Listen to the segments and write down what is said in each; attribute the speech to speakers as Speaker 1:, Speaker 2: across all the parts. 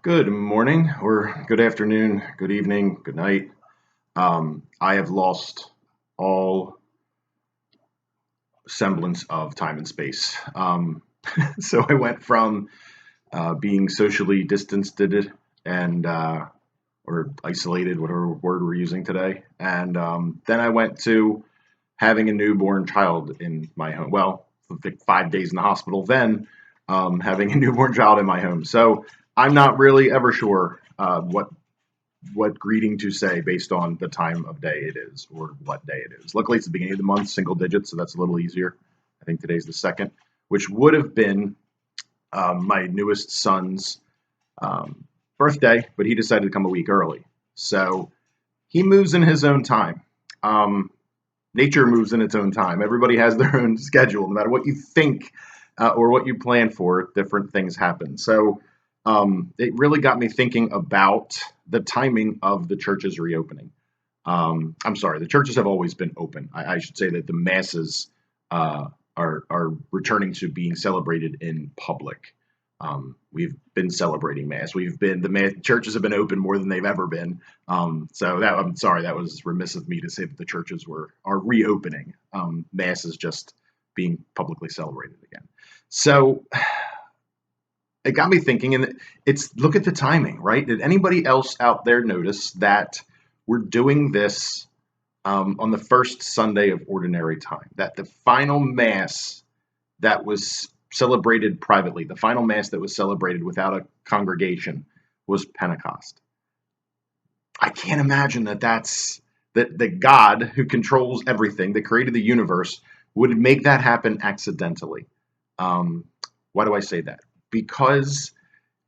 Speaker 1: Good morning, or good afternoon, good evening, good night. I have lost all semblance of time and space. So I went from being socially distanced and or isolated, whatever word we're using today, and then I went to having a newborn child in my home. Well, like 5 days in the hospital, then having a newborn child in my home. So I'm not really ever sure what greeting to say based on the time of day it is or what day it is. Luckily, it's the beginning of the month, single digits, so that's a little easier. I think today's the second, which would have been my newest son's um, birthday, but he decided to come a week early. So he moves in his own time. Um, Nature moves in its own time. Everybody has their own schedule. No matter what you think or what you plan for, different things happen. So it really got me thinking about the timing of the church's reopening. I'm sorry, the churches have always been open. I should say that the masses uh, are returning to being celebrated in public. We've been celebrating mass. Churches have been open more than they've ever been. So that I'm sorry, that was remiss of me to say that the churches are reopening. Mass is just being publicly celebrated again. So it got me thinking, and it's look at the timing, right? Did anybody else out there notice that we're doing this on the first Sunday of Ordinary Time? That the final Mass that was celebrated privately, the final Mass that was celebrated without a congregation, was Pentecost. I can't imagine that God, who controls everything, that created the universe, would make that happen accidentally. Um, why do I say that? Because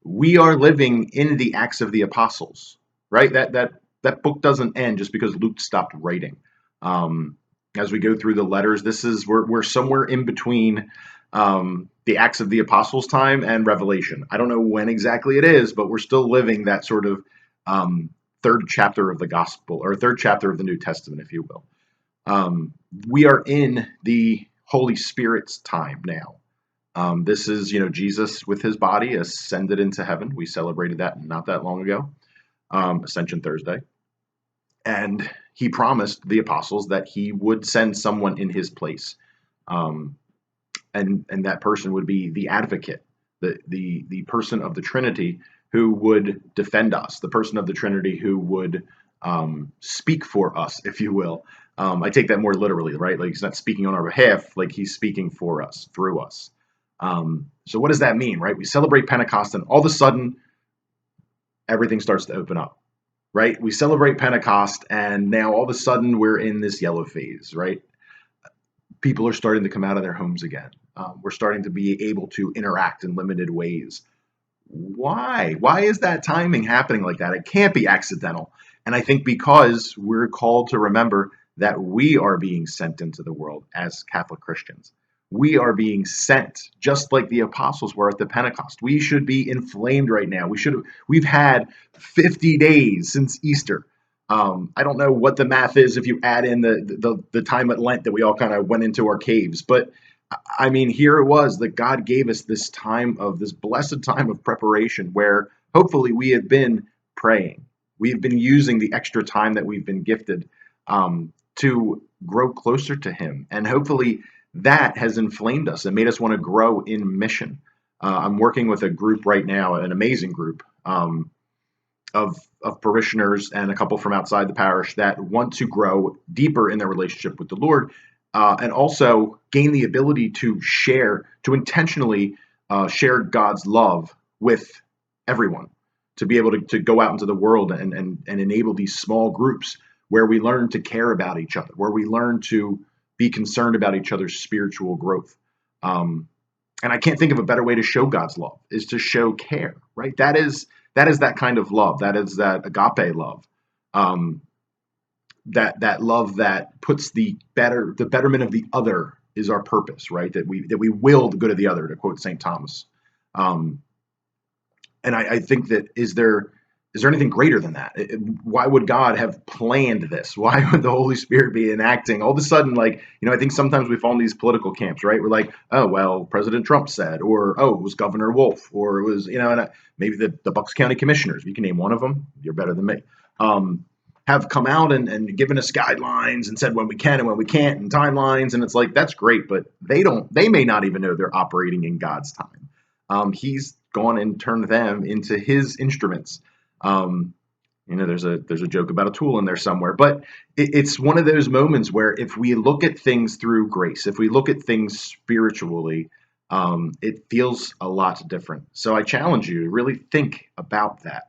Speaker 1: we are living in the Acts of the Apostles, right? That book doesn't end just because Luke stopped writing. As we go through the letters, we're somewhere in between the Acts of the Apostles time and Revelation. I don't know when exactly it is, but we're still living that sort of um, third chapter of the Gospel or third chapter of the New Testament, if you will. We are in the Holy Spirit's time now. This is, Jesus with his body ascended into heaven. We celebrated that not that long ago, Ascension Thursday. And he promised the apostles that he would send someone in his place. Um, and that person would be the advocate, the person of the Trinity who would defend us, the person of the Trinity who would speak for us, if you will. I take that more literally, right? Like he's not speaking on our behalf, like he's speaking for us, through us. So what does that mean, right? We celebrate Pentecost, and all of a sudden, everything starts to open up, right? We celebrate Pentecost, and now all of a sudden, we're in this yellow phase, right? People are starting to come out of their homes again. We're starting to be able to interact in limited ways. Why? Why is that timing happening like that? It can't be accidental. And I think because we're called to remember that we are being sent into the world as Catholic Christians. We are being sent just like the apostles were at the Pentecost. We should be inflamed right now. We've had 50 days since Easter. I don't know what the math is if you add in the time at Lent that we all kind of went into our caves, but I mean, here it was that God gave us this blessed time of preparation where hopefully we have been praying. We've been using the extra time that we've been gifted to grow closer to Him. And hopefully that has inflamed us and made us want to grow in mission. I'm working with a group right now, an amazing group of parishioners and a couple from outside the parish that want to grow deeper in their relationship with the Lord, and also gain the ability to intentionally share God's love with everyone, to be able to go out into the world and enable these small groups where we learn to care about each other, where we learn to be concerned about each other's spiritual growth. Um, and I can't think of a better way to show God's love is to show care, right? That is that kind of love. That is that agape love. Um, that love that puts the betterment of the other is our purpose, right? That we will the good of the other, to quote St. Thomas. Um, and I think that is there. is there anything greater than that? Why would God have planned this? Why would the Holy Spirit be enacting all of a sudden? Like, I think sometimes we fall in these political camps, right? We're like, oh, well, President Trump said, or oh, it was Governor Wolf, or it was, and maybe the Bucks County Commissioners. You can name one of them. You're better than me. Have come out and given us guidelines and said when we can and when we can't and timelines. And it's like, that's great, but they may not even know they're operating in God's time. He's gone and turned them into his instruments. There's a joke about a tool in there somewhere, but it's one of those moments where if we look at things through grace, if we look at things spiritually, it feels a lot different. So I challenge you to really think about that.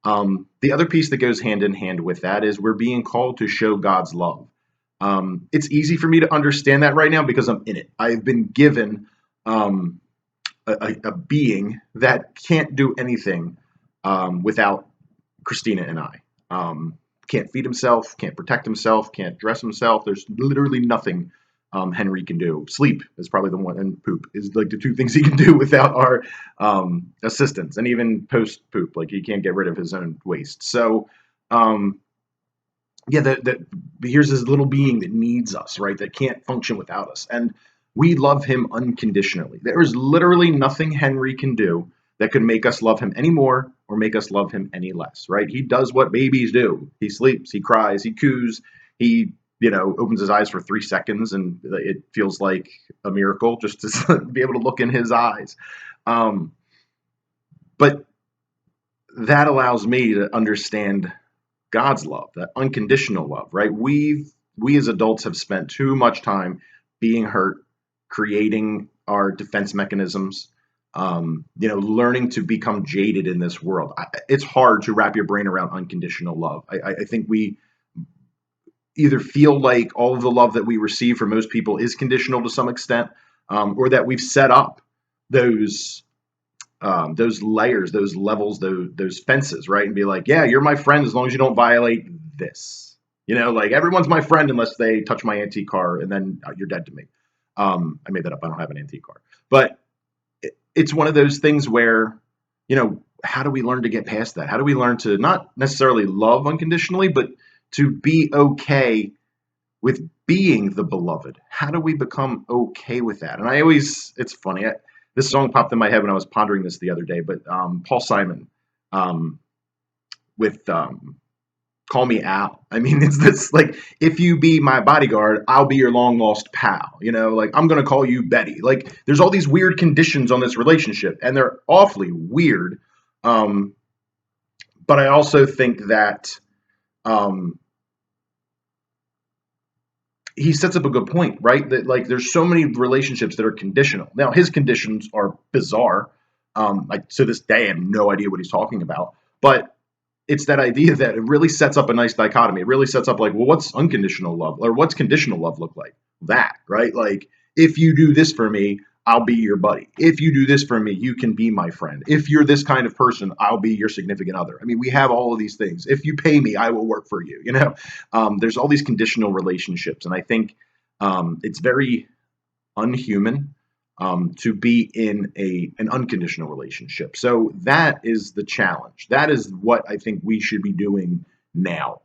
Speaker 1: The other piece that goes hand in hand with that is we're being called to show God's love. It's easy for me to understand that right now because I'm in it. I've been given a being that can't do anything without Christina and I. Can't feed himself, can't protect himself, can't dress himself. There's literally nothing Henry can do. Sleep is probably the one, and poop is like the two things he can do without our assistance. And even post poop, like he can't get rid of his own waste. So, here's this little being that needs us, right? That can't function without us, and we love him unconditionally. There is literally nothing Henry can do that could make us love him any more or make us love him any less, right? He does what babies do. He sleeps, he cries, he coos, he opens his eyes for 3 seconds, and it feels like a miracle just to be able to look in his eyes. But that allows me to understand God's love, that unconditional love, right? We as adults have spent too much time being hurt, creating our defense mechanisms, learning to become jaded in this world. It's hard to wrap your brain around unconditional love. I think we either feel like all of the love that we receive from most people is conditional to some extent, or that we've set up those layers, those levels, those fences, right? And be like, yeah, you're my friend as long as you don't violate this. Like everyone's my friend unless they touch my antique car, and then you're dead to me. I made that up. I don't have an antique car, but it's one of those things where, how do we learn to get past that? How do we learn to not necessarily love unconditionally, but to be okay with being the beloved? How do we become okay with that? And it's funny. This song popped in my head when I was pondering this the other day, but Paul Simon with Call Me Al. I mean, it's this like, if you be my bodyguard, I'll be your long lost pal. Like I'm going to call you Betty. Like there's all these weird conditions on this relationship, and they're awfully weird. But I also think that he sets up a good point, right? That like there's so many relationships that are conditional. Now his conditions are bizarre. Like to this day, I have no idea what he's talking about. But it's that idea that it really sets up a nice dichotomy. It really sets up like, well, what's unconditional love, or what's conditional love look like? That, right? Like if you do this for me, I'll be your buddy. If you do this for me, you can be my friend. If you're this kind of person, I'll be your significant other. I mean, we have all of these things. If you pay me, I will work for you. There's all these conditional relationships, and I think it's very unhuman to be in an unconditional relationship. So that is the challenge. That is what I think we should be doing now.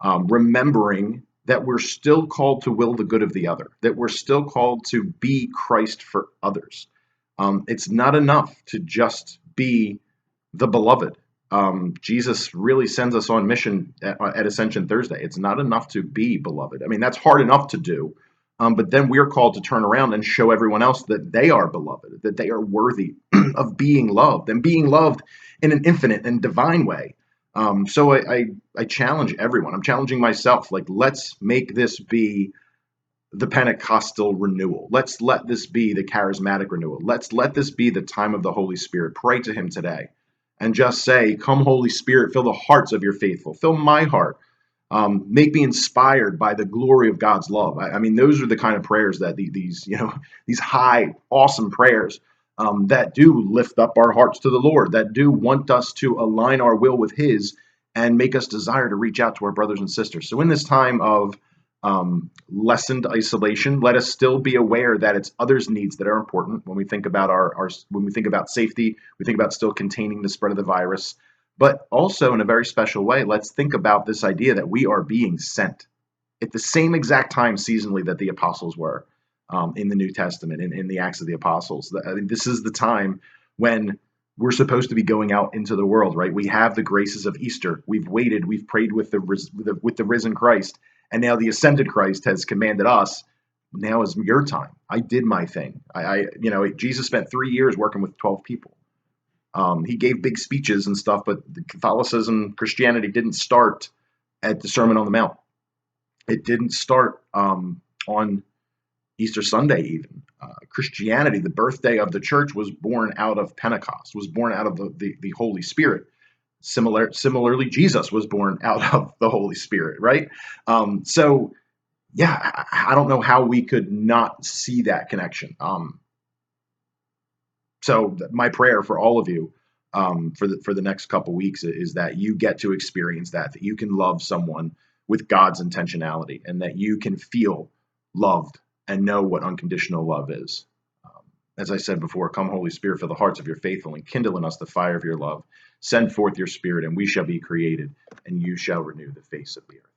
Speaker 1: Remembering that we're still called to will the good of the other, that we're still called to be Christ for others. It's not enough to just be the beloved. Jesus really sends us on mission at Ascension Thursday. It's not enough to be beloved. I mean, that's hard enough to do. But then we're called to turn around and show everyone else that they are beloved, that they are worthy of being loved, and being loved in an infinite and divine way. So I challenge everyone. I'm challenging myself. Like, let's make this be the Pentecostal renewal. Let's let this be the charismatic renewal. Let's let this be the time of the Holy Spirit. Pray to him today and just say, come, Holy Spirit, fill the hearts of your faithful. Fill my heart. Make me inspired by the glory of God's love. I mean, those are the kind of prayers that these high, awesome prayers that do lift up our hearts to the Lord, that do want us to align our will with his and make us desire to reach out to our brothers and sisters. So in this time of lessened isolation, let us still be aware that it's others' needs that are important. When we think about when we think about safety, we think about still containing the spread of the virus. But also, in a very special way, let's think about this idea that we are being sent at the same exact time seasonally that the apostles were in the New Testament, in the Acts of the Apostles. I mean, this is the time when we're supposed to be going out into the world, right? We have the graces of Easter. We've waited. We've prayed with the risen Christ, and now the ascended Christ has commanded us. Now is your time. I did my thing. Jesus spent 3 years working with 12 people. He gave big speeches and stuff, but Catholicism, Christianity didn't start at the Sermon on the Mount. It didn't start on Easter Sunday, even. Christianity, the birthday of the church, was born out of Pentecost, was born out of the Holy Spirit. Similarly, Jesus was born out of the Holy Spirit, right? So, yeah, I don't know how we could not see that connection. So my prayer for all of you for the next couple weeks is that you get to experience that you can love someone with God's intentionality, and that you can feel loved and know what unconditional love is. As I said before, come Holy Spirit, fill the hearts of your faithful and kindle in us the fire of your love. Send forth your Spirit, and we shall be created, and you shall renew the face of the earth.